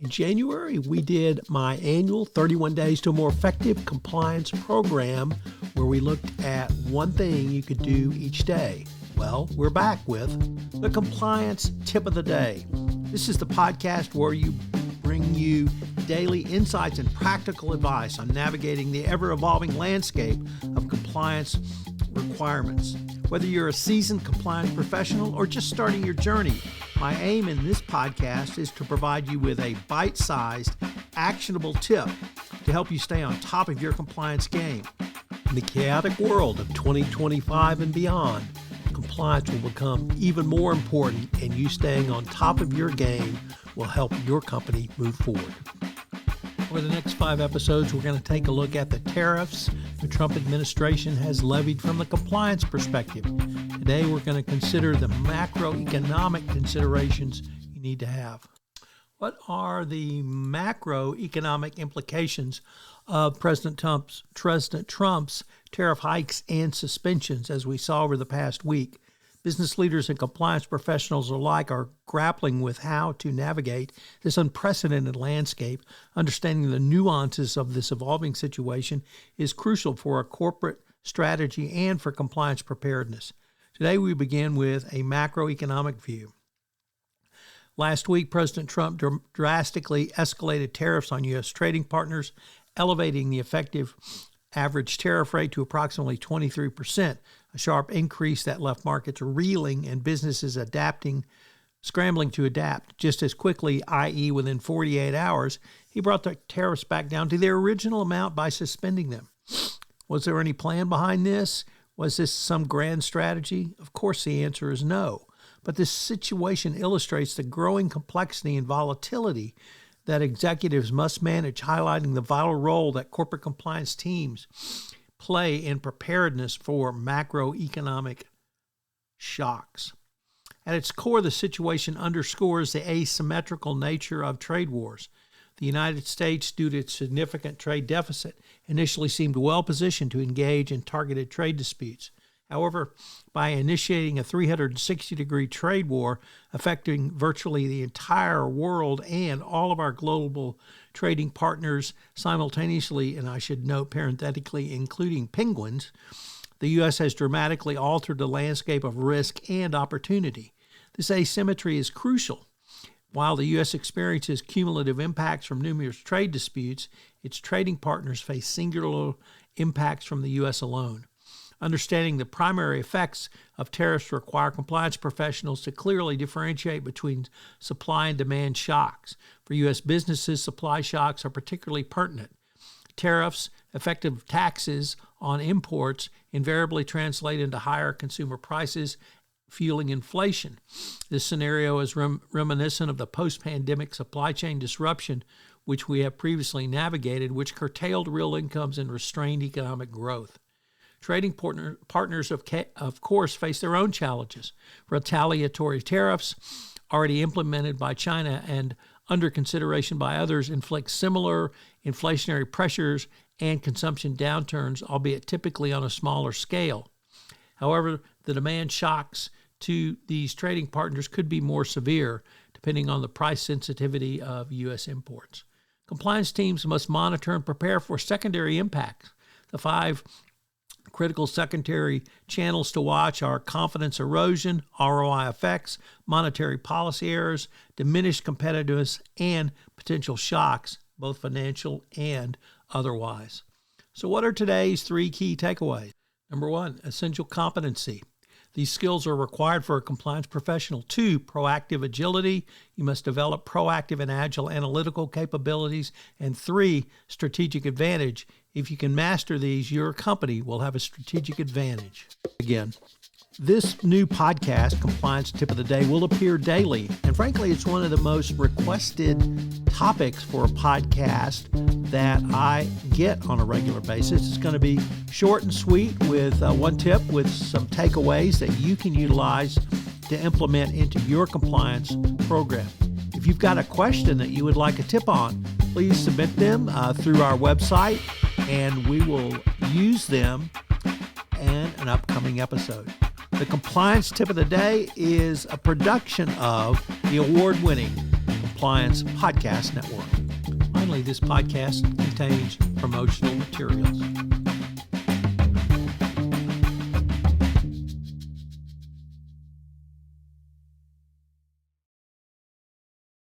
In January, we did my annual 31 Days to a More Effective Compliance program where we looked at one thing you could do each day. Well, we're back with the Compliance Tip of the Day. This is the podcast where we bring you daily insights and practical advice on navigating the ever-evolving landscape of compliance requirements. Whether you're a seasoned compliance professional or just starting your journey, my aim in this podcast is to provide you with a bite-sized, actionable tip to help you stay on top of your compliance game. In the chaotic world of 2025 and beyond, compliance will become even more important, and you staying on top of your game will help your company move forward. Over the next 5 episodes, we're going to take a look at the tariffs the Trump administration has levied from the compliance perspective. Today, we're going to consider the macroeconomic considerations you need to have. What are the macroeconomic implications of President Trump's tariff hikes and suspensions, as we saw over the past week? Business leaders and compliance professionals alike are grappling with how to navigate this unprecedented landscape. Understanding the nuances of this evolving situation is crucial for a corporate strategy and for compliance preparedness. Today, we begin with a macroeconomic view. Last week, President Trump drastically escalated tariffs on U.S. trading partners, elevating the effective average tariff rate to approximately 23%, a sharp increase that left markets reeling and businesses scrambling to adapt just as quickly, i.e. within 48 hours. He brought the tariffs back down to their original amount by suspending them. Was there any plan behind this? Was this some grand strategy? Of course, the answer is no. But this situation illustrates the growing complexity and volatility that executives must manage, highlighting the vital role that corporate compliance teams play in preparedness for macroeconomic shocks. At its core, the situation underscores the asymmetrical nature of trade wars. The United States, due to its significant trade deficit, initially seemed well positioned to engage in targeted trade disputes. However, by initiating a 360-degree trade war affecting virtually the entire world and all of our global trading partners simultaneously, and I should note parenthetically, including penguins, the U.S. has dramatically altered the landscape of risk and opportunity. This asymmetry is crucial. While the U.S. experiences cumulative impacts from numerous trade disputes, its trading partners face singular impacts from the U.S. alone. Understanding the primary effects of tariffs require compliance professionals to clearly differentiate between supply and demand shocks. For U.S. businesses, supply shocks are particularly pertinent. Tariffs, effective taxes on imports, invariably translate into higher consumer prices, fueling inflation. This scenario is reminiscent of the post-pandemic supply chain disruption, which we have previously navigated, which curtailed real incomes and restrained economic growth. Trading partners, of course, face their own challenges. Retaliatory tariffs, already implemented by China and under consideration by others, inflict similar inflationary pressures and consumption downturns, albeit typically on a smaller scale. However, the demand shocks to these trading partners could be more severe, depending on the price sensitivity of U.S. imports. Compliance teams must monitor and prepare for secondary impacts. The 5 critical secondary channels to watch are confidence erosion, ROI effects, monetary policy errors, diminished competitiveness, and potential shocks, both financial and otherwise. So what are today's 3 key takeaways? Number 1, essential competency. These skills are required for a compliance professional. 2, proactive agility. You must develop proactive and agile analytical capabilities. And 3, strategic advantage. If you can master these, your company will have a strategic advantage. Again, this new podcast, Compliance Tip of the Day, will appear daily. And frankly, it's one of the most requested topics for a podcast that I get on a regular basis. It's going to be short and sweet with one tip with some takeaways that you can utilize to implement into your compliance program. If you've got a question that you would like a tip on, please submit them through our website, and we will use them in an upcoming episode. The Compliance Tip of the Day is a production of the award-winning Compliance Podcast Network. Finally, this podcast contains promotional materials.